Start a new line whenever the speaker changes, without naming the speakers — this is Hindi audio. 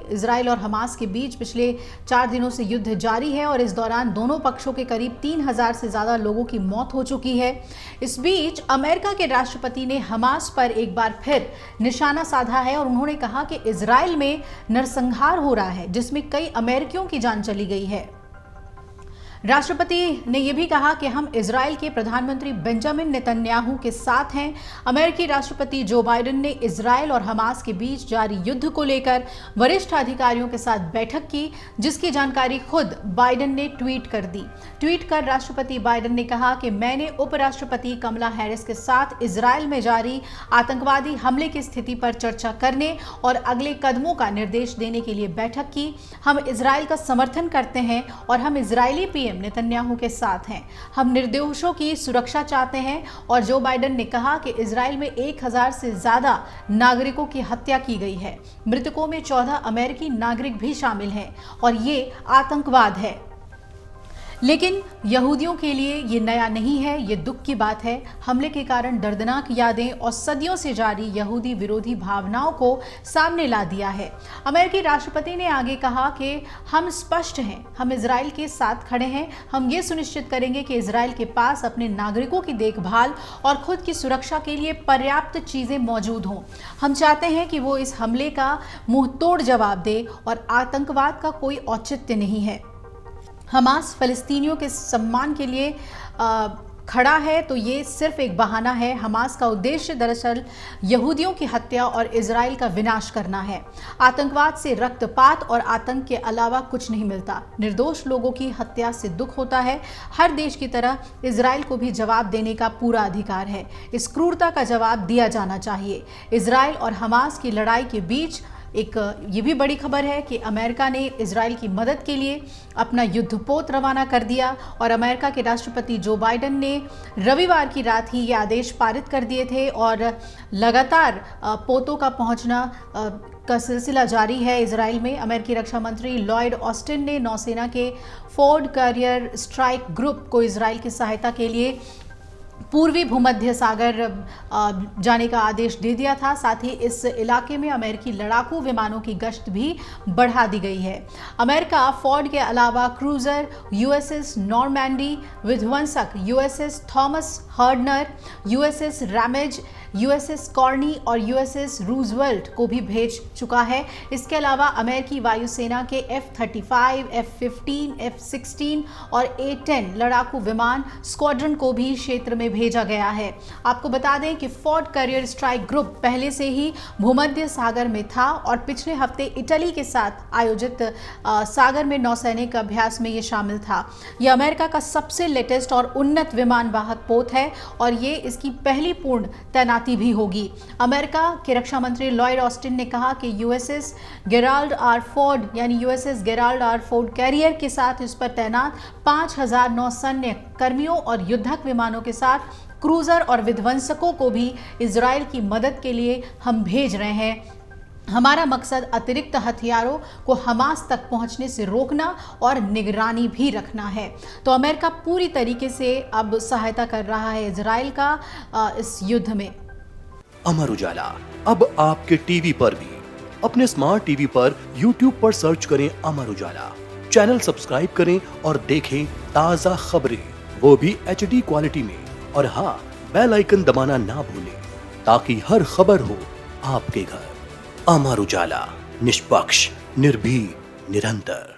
इजराइल और हमास के बीच पिछले 4 दिनों से युद्ध जारी है और इस दौरान दोनों पक्षों के करीब 3000 से ज्यादा लोगों की मौत हो चुकी है। इस बीच अमेरिका के राष्ट्रपति ने हमास पर एक बार फिर निशाना साधा है और उन्होंने कहा कि इजराइल में नरसंहार हो रहा है, जिसमें कई अमेरिकियों की जान चली गई है। राष्ट्रपति ने यह भी कहा कि हम इजराइल के प्रधानमंत्री बेंजामिन नेतन्याहू के साथ हैं। अमेरिकी राष्ट्रपति जो बाइडेन ने इजराइल और हमास के बीच जारी युद्ध को लेकर वरिष्ठ अधिकारियों के साथ बैठक की, जिसकी जानकारी खुद बाइडेन ने ट्वीट कर दी। ट्वीट कर राष्ट्रपति बाइडेन ने कहा कि मैंने उपराष्ट्रपति कमला हैरिस के साथ इजराइल में जारी आतंकवादी हमले की स्थिति पर चर्चा करने और अगले कदमों का निर्देश देने के लिए बैठक की। हम इजराइल का समर्थन करते हैं और हम इजरायली पीएम नेतन्याहू के साथ हैं। हम निर्दोषों की सुरक्षा चाहते हैं। और जो बाइडेन ने कहा कि इजराइल में 1000 से ज्यादा नागरिकों की हत्या की गई है। मृतकों में 14 अमेरिकी नागरिक भी शामिल हैं और ये आतंकवाद है। लेकिन यहूदियों के लिए ये नया नहीं है, ये दुख की बात है। हमले के कारण दर्दनाक यादें और सदियों से जारी यहूदी विरोधी भावनाओं को सामने ला दिया है। अमेरिकी राष्ट्रपति ने आगे कहा कि हम स्पष्ट हैं, हम इजराइल के साथ खड़े हैं। हम ये सुनिश्चित करेंगे कि इजराइल के पास अपने नागरिकों की देखभाल और खुद की सुरक्षा के लिए पर्याप्त चीजें मौजूद हों। हम चाहते हैं कि वो इस हमले का मुंहतोड़ जवाब दे और आतंकवाद का कोई औचित्य नहीं है। हमास फलस्तीनियों के सम्मान के लिए खड़ा है तो ये सिर्फ एक बहाना है। हमास का उद्देश्य दरअसल यहूदियों की हत्या और इजराइल का विनाश करना है। आतंकवाद से रक्तपात और आतंक के अलावा कुछ नहीं मिलता। निर्दोष लोगों की हत्या से दुख होता है। हर देश की तरह इजराइल को भी जवाब देने का पूरा अधिकार है। इस क्रूरता का जवाब दिया जाना चाहिए। इजराइल और हमास की लड़ाई के बीच एक ये भी बड़ी खबर है कि अमेरिका ने इजराइल की मदद के लिए अपना युद्धपोत रवाना कर दिया और अमेरिका के राष्ट्रपति जो बाइडेन ने रविवार की रात ही ये आदेश पारित कर दिए थे और लगातार पोतों का पहुंचना का सिलसिला जारी है इजराइल में। अमेरिकी रक्षा मंत्री लॉयड ऑस्टिन ने नौसेना के फोर्ड कैरियर स्ट्राइक ग्रुप को इजराइल की सहायता के लिए पूर्वी भूमध्य सागर जाने का आदेश दे दिया था। साथ ही इस इलाके में अमेरिकी लड़ाकू विमानों की गश्त भी बढ़ा दी गई है। अमेरिका फोर्ड के अलावा क्रूजर यूएसएस नॉर्मैंडी, विध्वंसक USS Thomas Hudner, USS Ramage, USS Carney और यूएसएस रूजवेल्ट को भी भेज चुका है। इसके अलावा अमेरिकी वायुसेना के F-35, F-15, F-16 और A-10 लड़ाकू विमान स्क्वाड्रन को भी क्षेत्र में भेजा गया है। आपको बता दें कि फोर्ड कैरियर स्ट्राइक ग्रुप पहले से ही भूमध्य सागर में था और पिछले हफ्ते इटली के साथ आयोजित सागर में नौसैनिक अभ्यास में ये शामिल था। यह अमेरिका का सबसे लेटेस्ट और उन्नत विमान वाहक पोत है और ये इसकी पहली पूर्ण तैनाती भी होगी। अमेरिका के रक्षा मंत्री लॉयड ऑस्टिन ने कहा कि यूएसएस गेराल्ड आर फोर्ड यानी USS Gerald R Ford carrier के साथ इस पर तैनात 5000 नौसैन्य कर्मियों और युद्धक विमानों के साथ क्रूजर और विध्वंसकों को भी इजराइल की मदद के लिए हम भेज रहे हैं। हमारा मकसद अतिरिक्त हथियारों को हमास तक पहुंचने से रोकना और निगरानी भी रखना है। तो अमेरिका पूरी तरीके से अब सहायता कर रहा है इजराइल का इस युद्ध में।
अमर उजाला अब आपके टीवी पर भी। अपने स्मार्ट टीवी पर YouTube पर सर्च करें अमर उजाला, चैनल सब्सक्राइब करें और देखें ताजा खबरें, वो भी HD क्वालिटी में। और हाँ, बेल आइकन दबाना ना भूलें ताकि हर खबर हो आपके घर। अमर उजाला, निष्पक्ष, निर्भीक, निरंतर।